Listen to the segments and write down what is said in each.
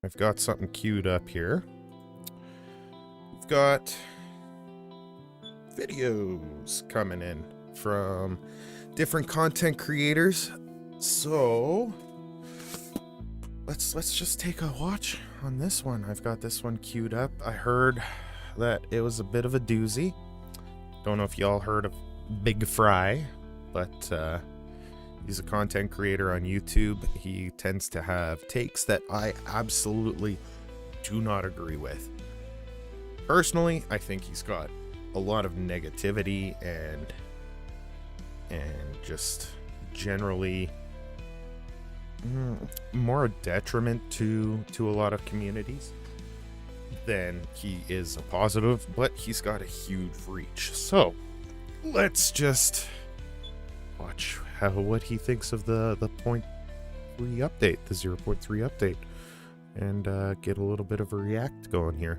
I've got something queued up here. We've got videos coming in from different content creators. So let's just take a watch on this one. I've got this one queued up. I heard that it was a bit of a doozy. Don't know if y'all heard of Bigfry, but he's a content creator on YouTube. He tends to have takes that I absolutely do not agree with. Personally, I think he's got a lot of negativity and just generally more a detriment to a lot of communities than he is a positive, but he's got a huge reach. So let's just watch what he thinks of the 0.3 update, the 0.3 update, and get a little bit of a react going here.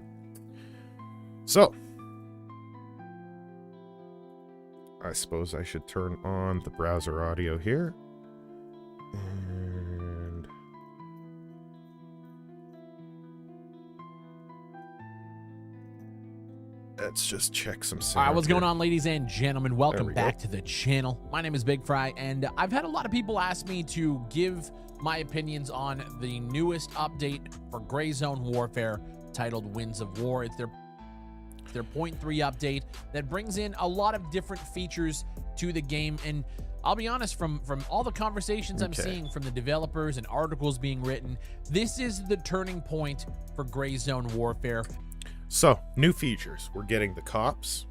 So I suppose I should turn on the browser audio here. And let's just check some sound. All right, what's here. going on, ladies and gentlemen? Welcome back to the channel. My name is Bigfry, and I've had a lot of people ask me to give my opinions on the newest update for Gray Zone Warfare titled Winds of War. It's their 0.3 update that brings in a lot of different features to the game, and I'll be honest, from all the conversations I'm seeing from the developers and articles being written, this is the turning point for Gray Zone Warfare. So, new features. We're getting the cops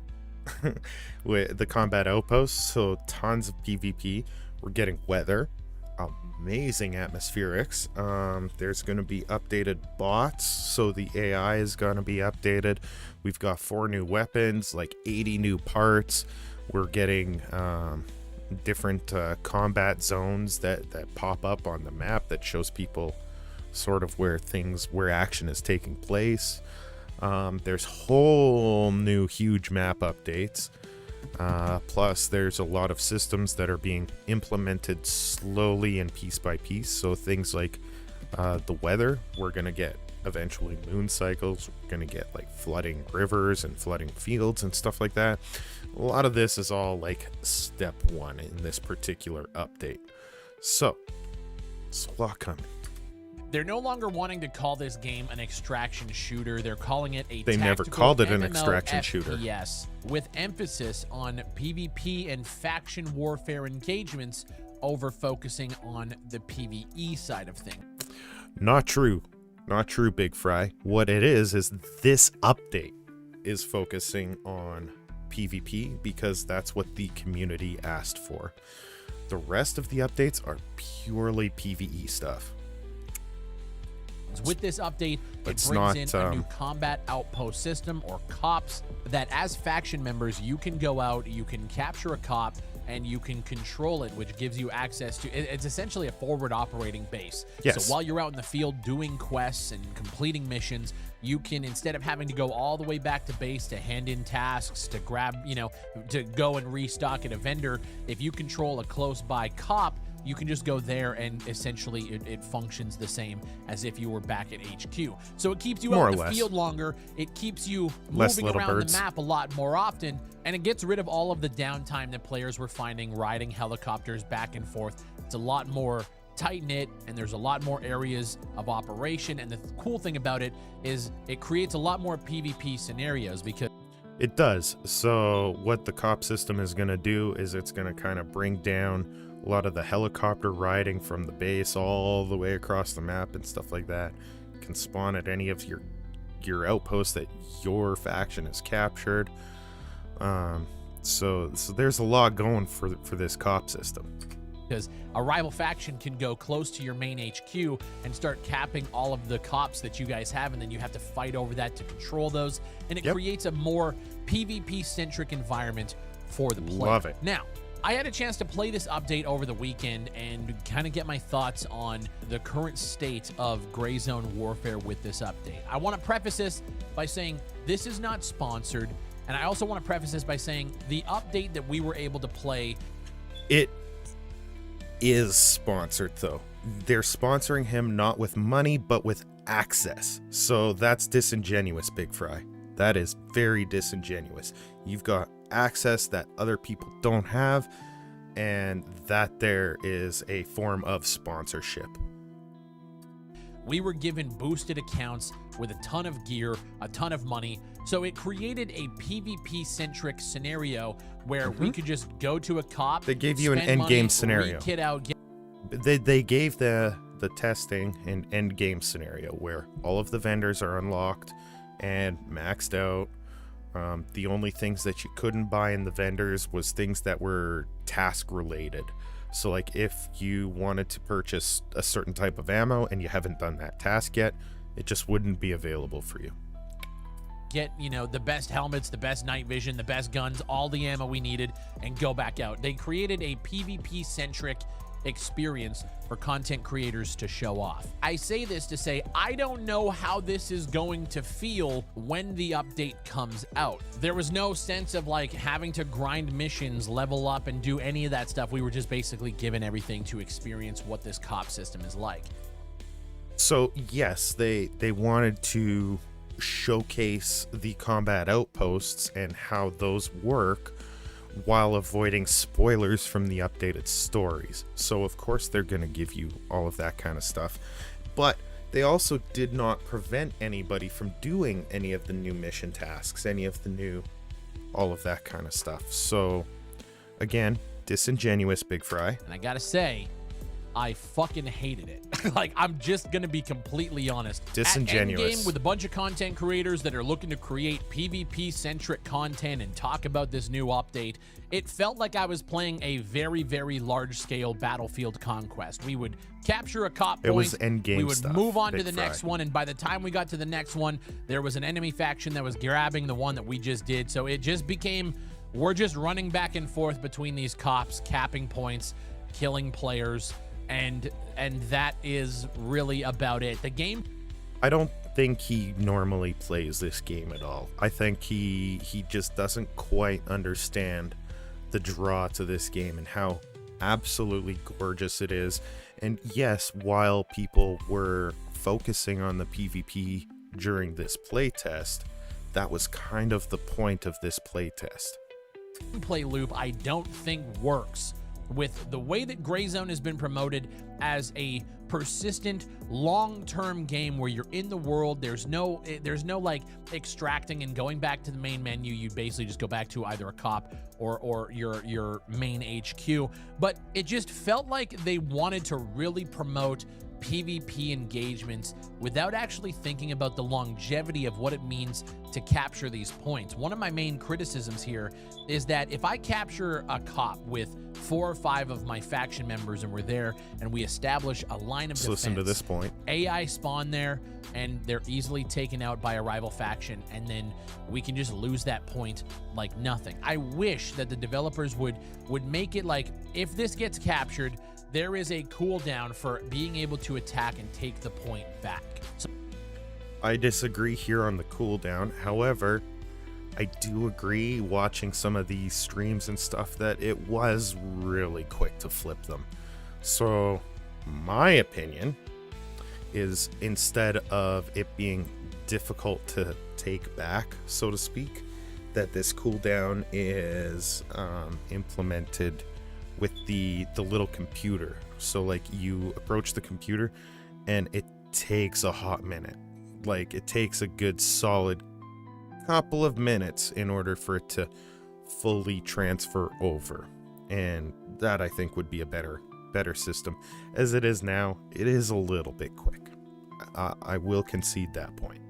with the combat outposts, so tons of PvP. We're getting weather, amazing atmospherics. There's going to be updated bots, so the AI is going to be updated. We've got 4 new weapons, like 80 new parts. We're getting different combat zones that pop up on the map that shows people sort of where action is taking place. There's whole new huge map updates. Plus there's a lot of systems that are being implemented slowly and piece by piece. So things like the weather, we're going to get eventually moon cycles. We're going to get like flooding rivers and flooding fields and stuff like that. A lot of this is all like step 1 in this particular update. So it's a lot coming. They're no longer wanting to call this game an extraction shooter. They're calling it a They never called it an extraction shooter. Yes, with emphasis on PvP and faction warfare engagements over focusing on the PvE side of things. Not true. Not true, Bigfry. What it is this update is focusing on PvP because that's what the community asked for. The rest of the updates are purely PvE stuff. With this update, it brings in a new combat outpost system, or cops, that as faction members, you can go out, you can capture a cop, and you can control it, which gives you access to, it's essentially a forward operating base. Yes. So while you're out in the field doing quests and completing missions, you can, instead of having to go all the way back to base to hand in tasks, to grab, to go and restock at a vendor, if you control a close by cop, you can just go there and essentially it functions the same as if you were back at HQ. So it keeps you out in the field longer. It keeps you moving around the map a lot more often, and it gets rid of all of the downtime that players were finding riding helicopters back and forth. It's a lot more tight-knit, and there's a lot more areas of operation. And the cool thing about it is it creates a lot more PvP scenarios because it does. So what the cop system is going to do is it's going to kind of bring down a lot of the helicopter riding from the base all the way across the map and stuff like that. You can spawn at any of your outposts that your faction has captured. So there's a lot going for this cop system. Because a rival faction can go close to your main HQ and start capping all of the cops that you guys have, and then you have to fight over that to control those, and it creates a more PvP-centric environment for the player. Love it. Now, I had a chance to play this update over the weekend and kind of get my thoughts on the current state of Gray Zone Warfare with this update. I want to preface this by saying this is not sponsored, and I also want to preface this by saying the update that we were able to play, it is sponsored though. They're sponsoring him not with money but with access. So that's disingenuous, Bigfry. That is very disingenuous. You've got access that other people don't have, and that there is a form of sponsorship. We were given boosted accounts with a ton of gear, a ton of money, so it created a PvP-centric scenario where we could just go to a cop. They gave you an end game scenario. Kit out. They gave the testing and end game scenario where all of the vendors are unlocked and maxed out. The only things that you couldn't buy in the vendors was things that were task related. So like if you wanted to purchase a certain type of ammo and you haven't done that task yet, it just wouldn't be available for you. Get, the best helmets, the best night vision, the best guns, all the ammo we needed, and go back out. They created a PvP-centric experience for content creators to show off. I say this to say, I don't know how this is going to feel when the update comes out. There was no sense of like having to grind missions, level up, and do any of that stuff. We were just basically given everything to experience what this cop system is like. So yes, they wanted to showcase the combat outposts and how those work while avoiding spoilers from the updated stories. So of course they're going to give you all of that kind of stuff. But they also did not prevent anybody from doing any of the new mission tasks, any of the new, all of that kind of stuff. So again, disingenuous, Bigfry. And I gotta say, I fucking hated it. Like, I'm just gonna be completely honest. Disingenuous. At Endgame, with a bunch of content creators that are looking to create PvP-centric content and talk about this new update, it felt like I was playing a very, very large-scale Battlefield conquest. We would capture a cop point, it was endgame we would stuff, move on to Bigfry. the next one, and by the time we got to the next one, there was an enemy faction that was grabbing the one that we just did. So it just became, we're just running back and forth between these cops, capping points, killing players, and that is really about it. The game, I don't think he normally plays this game at all. I think he just doesn't quite understand the draw to this game and how absolutely gorgeous it is. And yes, while people were focusing on the PvP during this playtest, that was kind of the point of this playtest. gameplay loop I don't think works with the way that Gray Zone has been promoted as a persistent long-term game where you're in the world. There's no like extracting and going back to the main menu. You basically just go back to either a cop or your main HQ. But it just felt like they wanted to really promote PvP engagements without actually thinking about the longevity of what it means to capture these points. One of my main criticisms here is that if I capture a cop with 4 or 5 of my faction members and we're there and we establish a line of defense, Listen to this point. AI spawn there and they're easily taken out by a rival faction, and then we can just lose that point like nothing. I wish that the developers would make it like, if this gets captured, there is a cooldown for being able to attack and take the point back. So I disagree here on the cooldown. However, I do agree watching some of these streams and stuff that it was really quick to flip them. So my opinion is, instead of it being difficult to take back, so to speak, that this cooldown is implemented with the little computer. So like you approach the computer and it takes a hot minute. Like it takes a good solid couple of minutes in order for it to fully transfer over. And that, I think, would be a better system. As it is now, it is a little bit quick. I will concede that point.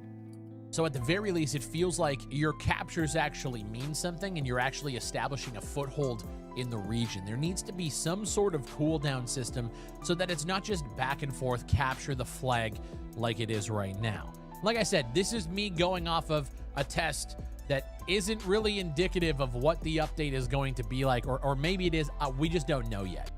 So at the very least, it feels like your captures actually mean something and you're actually establishing a foothold in the region. There needs to be some sort of cooldown system so that it's not just back and forth, capture the flag like it is right now. Like I said, this is me going off of a test that isn't really indicative of what the update is going to be like, or maybe it is. We just don't know yet.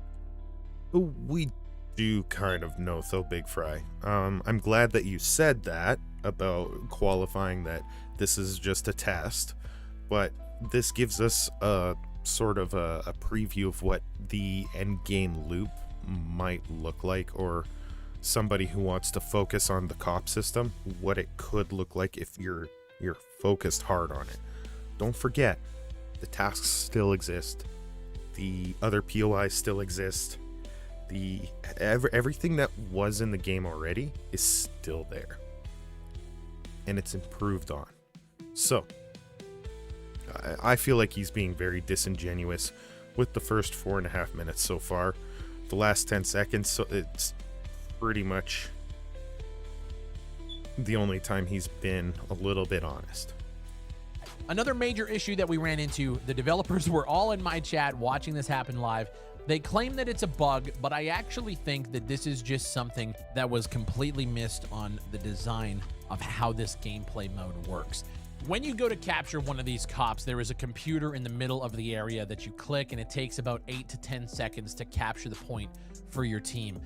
We do kind of know, though, Bigfry. I'm glad that you said that about qualifying that this is just a test, but this gives us a sort of a preview of what the end game loop might look like, or somebody who wants to focus on the cop system, what it could look like if you're focused hard on it. Don't forget, the tasks still exist. The other POIs still exist. Everything that was in the game already is still there. And it's improved on. So, I feel like he's being very disingenuous with the first 4.5 minutes so far. The last 10 seconds, so it's pretty much the only time he's been a little bit honest. Another major issue that we ran into, the developers were all in my chat watching this happen live. They claim that it's a bug, but I actually think that this is just something that was completely missed on the design of how this gameplay mode works. When you go to capture one of these cops, there is a computer in the middle of the area that you click, and it takes about 8 to 10 seconds to capture the point for your team.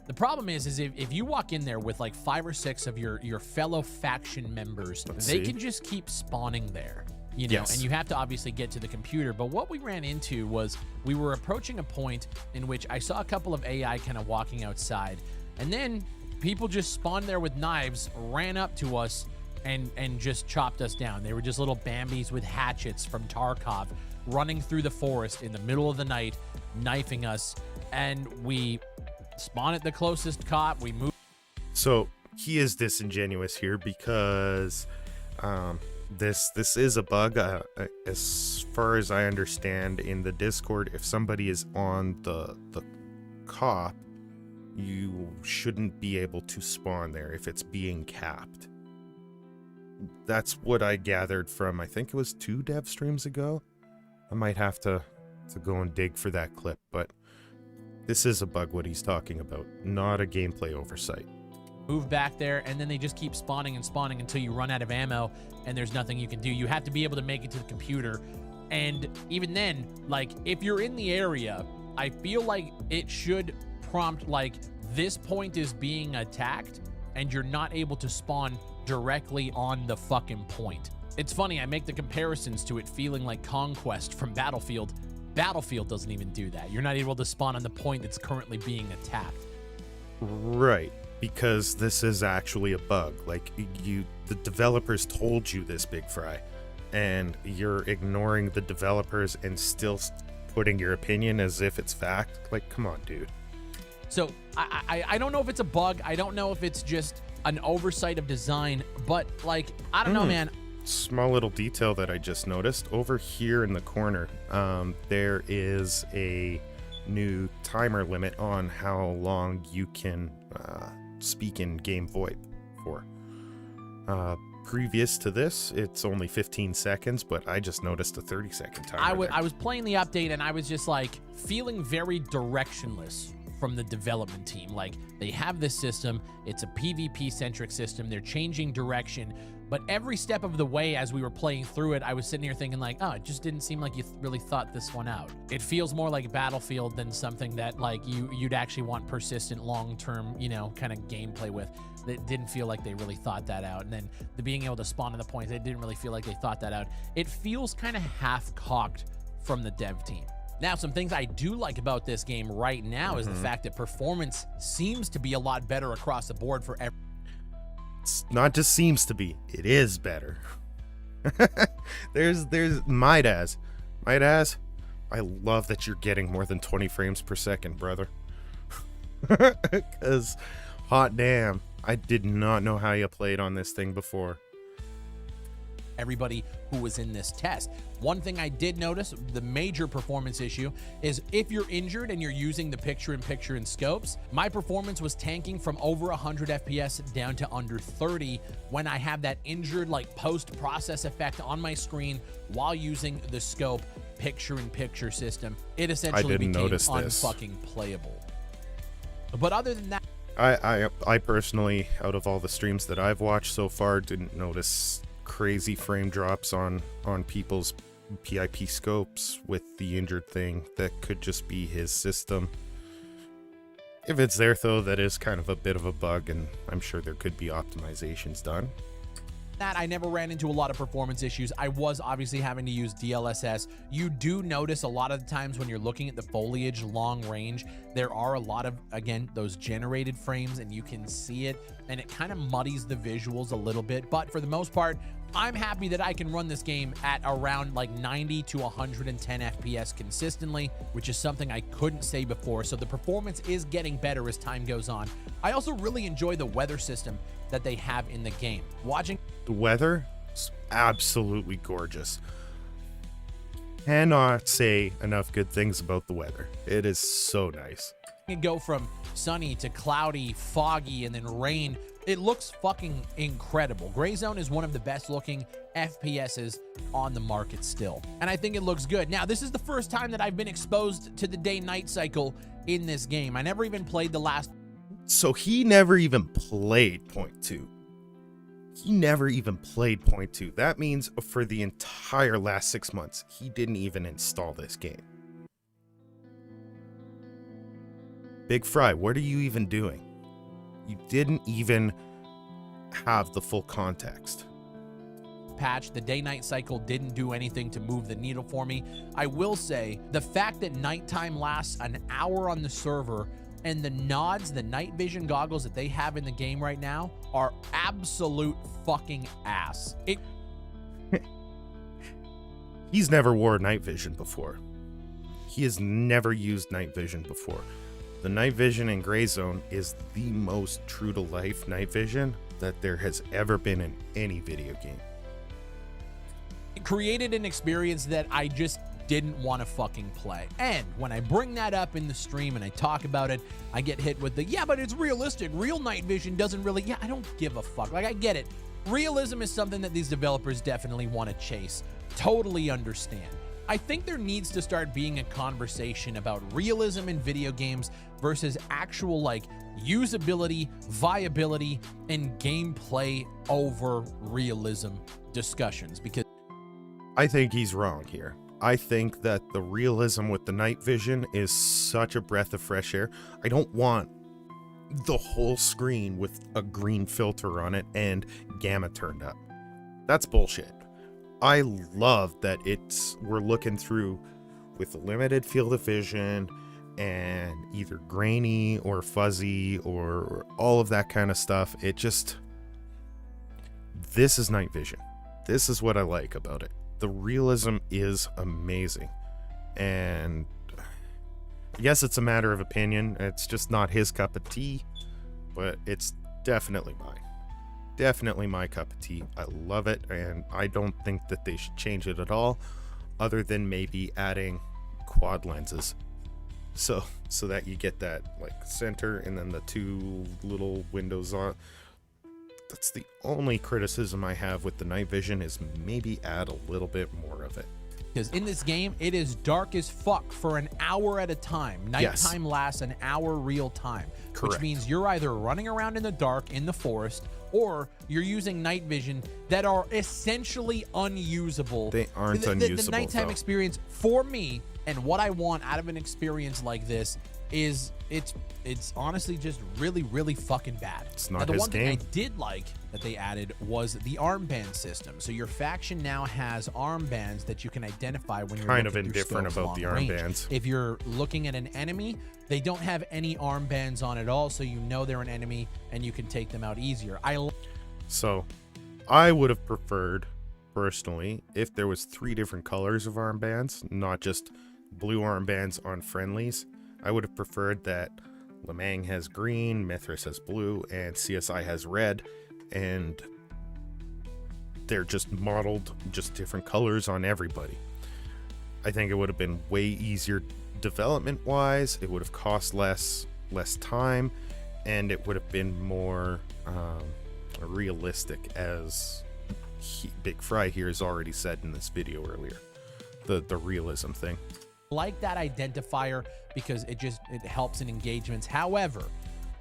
The problem is if you walk in there with like 5 or 6 of your fellow faction members, they can just keep spawning there, you know, and you have to obviously get to the computer. But what we ran into was we were approaching a point in which I saw a couple of AI kind of walking outside, and then people just spawned there with knives, ran up to us, and just chopped us down. They were just little Bambis with hatchets from Tarkov running through the forest in the middle of the night, knifing us, and we spawn at the closest cop. We move. So he is disingenuous here because this is a bug. As far as I understand, in the Discord, if somebody is on the cop, you shouldn't be able to spawn there if it's being capped. That's what I gathered from, I think it was 2 dev streams ago. I might have to go and dig for that clip, but this is a bug what he's talking about, not a gameplay oversight. Move back there, and then they just keep spawning and spawning until you run out of ammo, and there's nothing you can do. You have to be able to make it to the computer, and even then, like, if you're in the area, I feel like it should prompt, like, this point is being attacked, and you're not able to spawn directly on the fucking point. It's funny, I make the comparisons to it feeling like Conquest from Battlefield. Battlefield doesn't even do that. You're not able to spawn on the point that's currently being attacked. Right, because this is actually a bug. Like, the developers told you this, Bigfry, and you're ignoring the developers and still putting your opinion as if it's fact. Like, come on, dude. So I don't know if it's a bug. I don't know if it's just an oversight of design, but like, I don't know, man. Small little detail that I just noticed over here in the corner, there is a new timer limit on how long you can speak in game VoIP for. Previous to this, it's only 15 seconds, but I just noticed a 30-second timer. I was playing the update, and I was just like feeling very directionless from the development team. Like, they have this system, it's a PvP centric system, they're changing direction, but every step of the way as we were playing through it, I was sitting here thinking like, oh, it just didn't seem like you really thought this one out. It feels more like Battlefield than something that like you'd actually want persistent long-term, you know, kind of gameplay with. It didn't feel like they really thought that out. And then the being able to spawn in the points, it didn't really feel like they thought that out. It feels kind of half-cocked from the dev team. Now, some things I do like about this game right now is the fact that performance seems to be a lot better across the board for every. It's not just seems to be, it is better. there's might as, I love that you're getting more than 20 frames per second, brother. Because, hot damn, I did not know how you played on this thing before. Everybody who was in this test. One thing I did notice, the major performance issue, is if you're injured and you're using the picture-in-picture and scopes, my performance was tanking from over 100 FPS down to under 30 when I have that injured like post-process effect on my screen while using the scope picture-in-picture system. It essentially became unfucking playable. But other than that, I personally, out of all the streams that I've watched so far, didn't notice crazy frame drops on people's PIP scopes with the injured thing. That could just be his system. If it's there though, that is kind of a bit of a bug, and I'm sure there could be optimizations done. that, I never ran into a lot of performance issues. I was obviously having to use DLSS. You do notice a lot of the times when you're looking at the foliage long range, there are a lot of, again, those generated frames, and you can see it, and it kind of muddies the visuals a little bit. But for the most part, I'm happy that I can run this game at around like 90 to 110 FPS consistently, which is something I couldn't say before. So the performance is getting better as time goes on. I also really enjoy the weather system that they have in the game. Watching The weather is absolutely gorgeous. Cannot say enough good things about the weather. It is so nice. it go from sunny to cloudy, foggy, and then rain, it looks fucking incredible. Gray Zone is one of the best looking FPSs on the market still, and I think it looks good. Now, this is the first time that I've been exposed to the day-night cycle in this game. I never even played the last. So he never even played point 2. He never even played point 2. That means for the entire last 6 months, he didn't even install this game. Bigfry, what are you even doing? You didn't even have the full context. Patch, the day-night cycle didn't do anything to move the needle for me. I will say the fact that nighttime lasts an hour on the server and the nods, the night vision goggles that they have in the game right now are absolute fucking ass. He's never wore night vision before. He has never used night vision before. The night vision in Gray Zone is the most true to life night vision that there has ever been in any video game. It created an experience that I just didn't want to fucking play. And when I bring that up in the stream and I talk about it, I get hit with the, yeah, but it's realistic. Real night vision doesn't really, yeah, I don't give a fuck. Like, I get it. Realism is something that these developers definitely want to chase. Totally understand. I think there needs to start being a conversation about realism in video games versus actual like usability, viability, and gameplay over realism discussions, because I think he's wrong here. I think that the realism with the night vision is such a breath of fresh air. I don't want the whole screen with a green filter on it and gamma turned up. That's bullshit. I love that we're looking through with a limited field of vision and either grainy or fuzzy or all of that kind of stuff. This is night vision. This is what I like about it. The realism is amazing. And I guess it's a matter of opinion. It's just not his cup of tea, but it's definitely mine. Definitely my cup of tea. I love it, and I don't think that they should change it at all, other than maybe adding quad lenses, so that you get that like center and then the two little windows on. That's the only criticism I have with the night vision, is maybe add a little bit more of it. because in this game, it is dark as fuck for an hour at a time. Nighttime lasts an hour real time, Correct. which means you're either running around in the dark in the forest, or you're using night vision that are essentially unusable. They aren't unusable. The nighttime though. experience for me, and what I want out of an experience like this, is it's honestly just really, really fucking bad. It's not now, the his one game. thing I did like that they added was the armband system. So your faction now has armbands that you can identify when you're Kind of looking through indifferent scopes about the long range. armbands. If you're looking at an enemy, they don't have any armbands on at all, so you know they're an enemy and you can take them out easier. So I would have preferred, personally, if there was 3 different colors of armbands, not just blue armbands on friendlies. I would have preferred that Lemang has green, Mithras has blue, and CSI has red, and they're just modeled just different colors on everybody. I think it would have been way easier development-wise. It would have cost less time, and it would have been more realistic, as Bigfry here has already said in this video earlier. The realism thing. Like that identifier because it helps in engagements. However,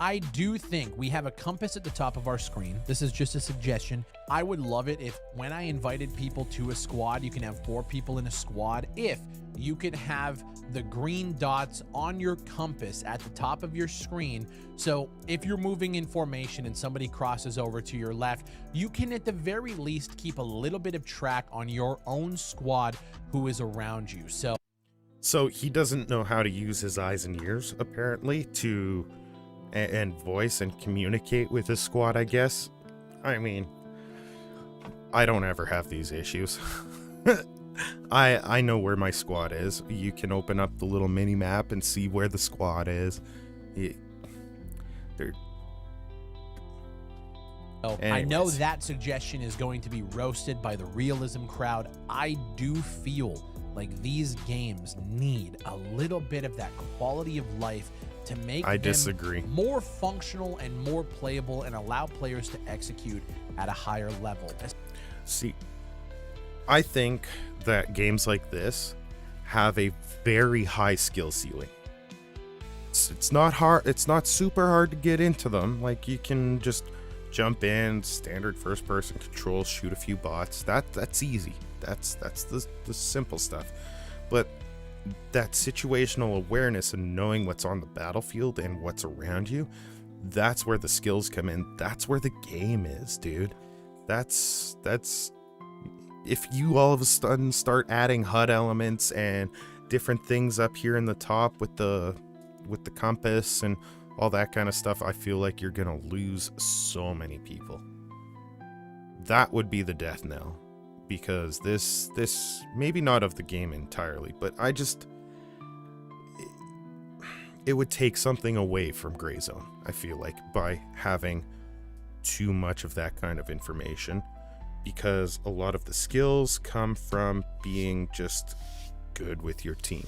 I do think we have a compass at the top of our screen. This is just a suggestion. I would love it if when I invited people to a squad, you can have 4 people in a squad. If you could have the green dots on your compass at the top of your screen. So if you're moving in formation and somebody crosses over to your left, you can at the very least keep a little bit of track on your own squad who is around you. So he doesn't know how to use his eyes and ears, apparently, to and voice and communicate with his squad, I guess. I mean, I don't ever have these issues. I know where my squad is. You can open up the little mini map and see where the squad is. I know that suggestion is going to be roasted by the Realism crowd. I do feel like these games need a little bit of that quality of life to make them more functional and more playable and allow players to execute at a higher level. See, I think that games like this have a very high skill ceiling. It's not hard. It's not super hard to get into them. Like, you can just jump in, standard first person control, shoot a few bots. That's easy. That's the simple stuff. But that situational awareness and knowing what's on the battlefield and what's around you, that's where the skills come in. That's where the game is, dude. That's if you all of a sudden start adding HUD elements and different things up here in the top with the compass and all that kind of stuff, I feel like you're gonna lose so many people. That would be the death knell, because this maybe not of the game entirely, but it would take something away from Gray Zone, I feel like, by having too much of that kind of information, because a lot of the skills come from being just good with your team.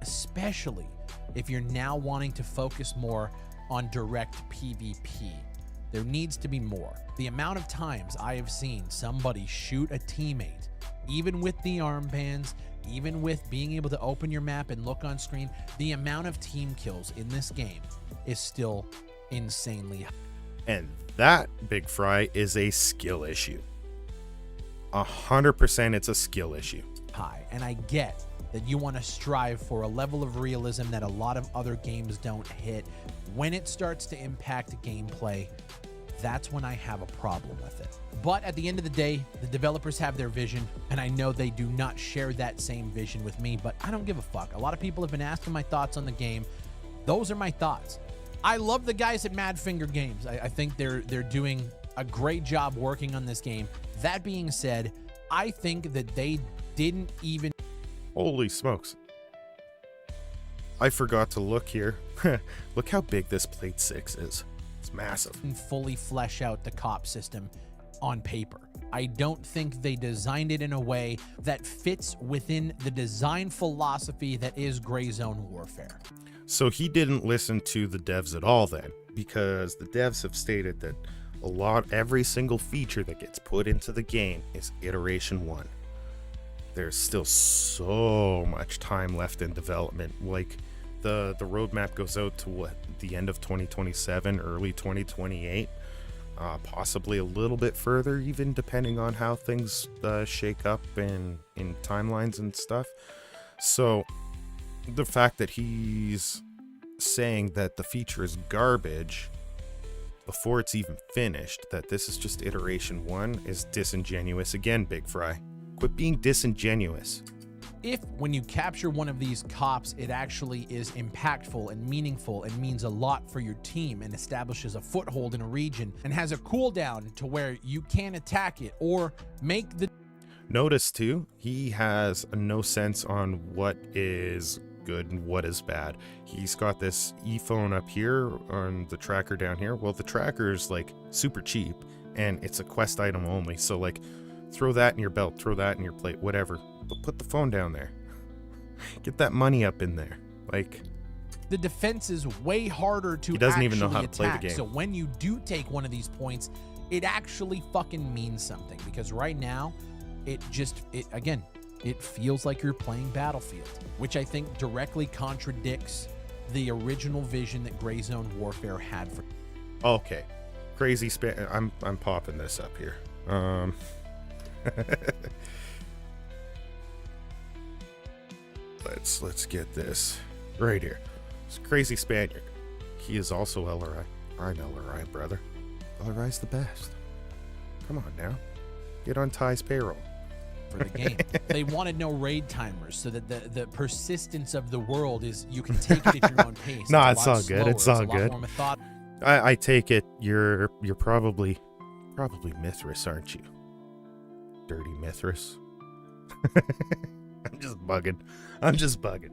Especially if you're now wanting to focus more on direct PvP. There needs to be more. The amount of times I have seen somebody shoot a teammate, even with the armbands, even with being able to open your map and look on screen, the amount of team kills in this game is still insanely high. And that, Bigfry, is a skill issue. 100% it's a skill issue. High. And I get that you want to strive for a level of realism that a lot of other games don't hit. When it starts to impact gameplay, that's when I have a problem with it. But at the end of the day, the developers have their vision, and I know they do not share that same vision with me, but I don't give a fuck. A lot of people have been asking my thoughts on the game. Those are my thoughts. I love the guys at Madfinger Games. I think they're doing a great job working on this game. That being said, I think that they didn't even... Holy smokes. I forgot to look here. Look how big this Plate 6 is. It's massive. Fully flesh out the cop system on paper. I don't think they designed it in a way that fits within the design philosophy that is Gray Zone warfare. So he didn't listen to the devs at all then, because the devs have stated that every single feature that gets put into the game is iteration 1. There's still so much time left in development. Like, the roadmap goes out to the end of 2027, early 2028, possibly a little bit further, even depending on how things shake up in timelines and stuff. So the fact that he's saying that the feature is garbage before it's even finished, that this is just iteration 1, is disingenuous again, Bigfry. Quit being disingenuous. If when you capture one of these cops, it actually is impactful and meaningful and means a lot for your team and establishes a foothold in a region and has a cooldown to where you can attack it or make the... Notice too, he has no sense on what is good and what is bad. He's got this e-phone up here on the tracker down here. Well, the tracker is like super cheap and it's a quest item only. So like, throw that in your belt, throw that in your plate, whatever. But put the phone down there. Get that money up in there. Like, the defense is way harder to he doesn't even know how to play the game. So when you do take one of these points, it actually fucking means something, because right now it feels like you're playing Battlefield, which I think directly contradicts the original vision that Gray Zone Warfare had for. Okay, crazy span. I'm popping this up here. Let's get this right here. It's Crazy Spaniard. He is also LRI. I'm LRI, brother. LRI's the best. Come on now, get on Ty's payroll. For the game, they wanted no raid timers, so that the persistence of the world is you can take it at your own pace. No, it's all good. It's all good. I take it you're probably Mithras, aren't you? Dirty Mithras. I'm just bugging.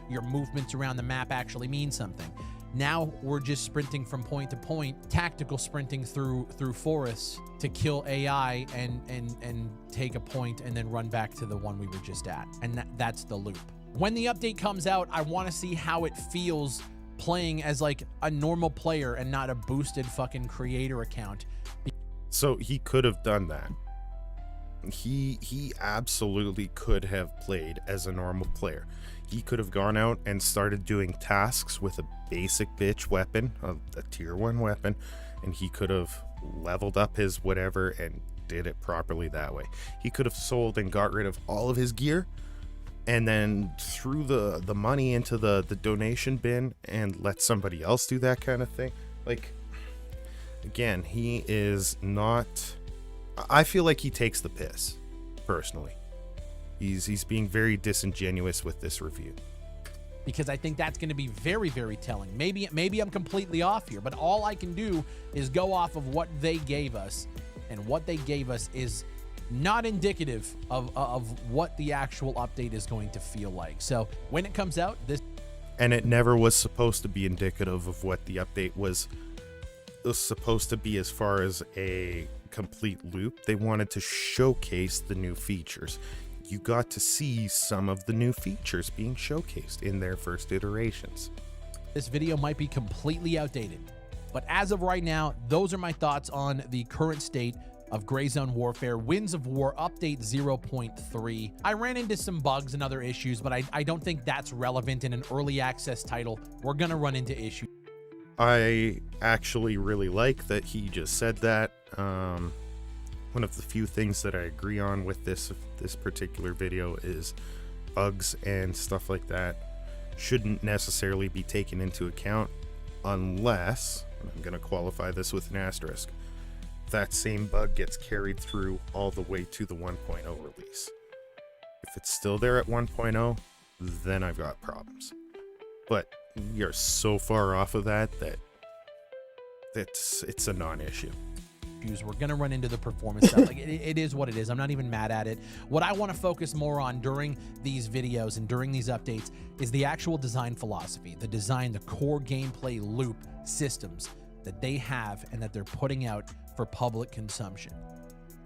Your movements around the map actually mean something. Now we're just sprinting from point to point, tactical sprinting through forests to kill AI and take a point and then run back to the one we were just at. And that's the loop. When the update comes out, I want to see how it feels playing as like a normal player and not a boosted fucking creator account. So he could have done that. He absolutely could have played as a normal player. He could have gone out and started doing tasks with a basic bitch weapon, a tier 1 weapon, and he could have leveled up his whatever and did it properly that way. He could have sold and got rid of all of his gear and then threw the money into the donation bin and let somebody else do that kind of thing. Like, again, he is not... I feel like he takes the piss, personally. He's being very disingenuous with this review. Because I think that's going to be very, very telling. Maybe I'm completely off here, but all I can do is go off of what they gave us, and what they gave us is not indicative of what the actual update is going to feel like. So when it comes out, this... And it never was supposed to be indicative of what the update was supposed to be as far as a complete loop. They wanted to showcase the new features. You got to see some of the new features being showcased in their first iterations. This video might be completely outdated, but as of right now, those are my thoughts on the current state of Gray Zone Warfare Winds of War Update 0.3. I ran into some bugs and other issues, but I don't think that's relevant in an early access title. We're gonna run into issues. I actually really like that he just said that. One of the few things that I agree on with this particular video is bugs and stuff like that shouldn't necessarily be taken into account unless, and I'm going to qualify this with an asterisk, that same bug gets carried through all the way to the 1.0 release. If it's still there at 1.0, then I've got problems. But you're so far off of that it's a non-issue. We're going to run into the performance stuff. Like it is what it is. I'm not even mad at it. What I want to focus more on during these videos and during these updates is the actual design philosophy, the core gameplay loop systems that they have and that they're putting out for public consumption.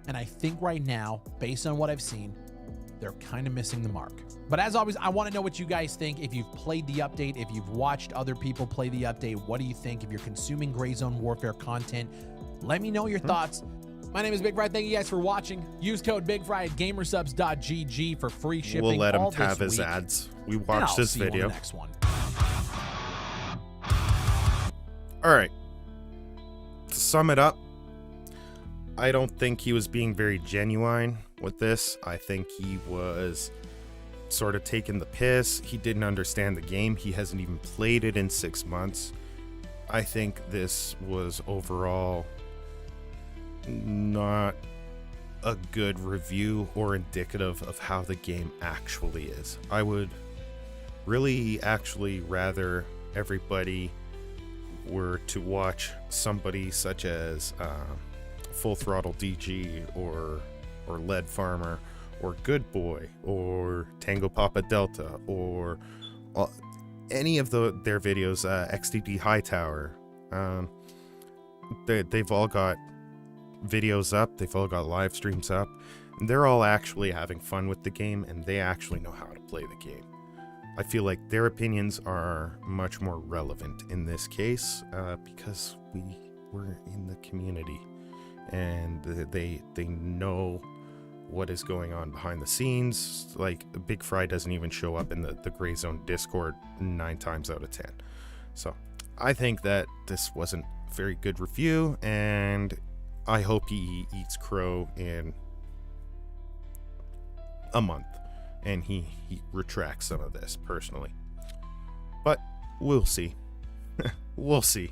And I think right now, based on what I've seen, they're kind of missing the mark. But as always, I want to know what you guys think. If you've played the update, if you've watched other people play the update, what do you think? If you're consuming Gray Zone Warfare content, let me know your thoughts. My name is Bigfry. Thank you guys for watching. Use code Bigfry at gamersubs.gg for free shipping. We'll let him all have this his week. ads. We watched this See you video. on the next one. All right. To sum it up, I don't think he was being very genuine with this. I think he was sort of taking the piss. He didn't understand the game. He hasn't even played it in 6 months. I think this was overall not a good review or indicative of how the game actually is. I would really actually rather everybody were to watch somebody such as Full Throttle DG or Lead Farmer or Good Boy or Tango Papa Delta or any of their videos, XDD Hightower. They've all got videos up, they've all got live streams up, and they're all actually having fun with the game, and they actually know how to play the game. I feel like their opinions are much more relevant in this case because we were in the community and they know what is going on behind the scenes. Like, Bigfry doesn't even show up in the Gray Zone Discord 9 times out of 10. So I think that this wasn't a very good review, and I hope he eats crow in a month and he retracts some of this personally. But we'll see. We'll see.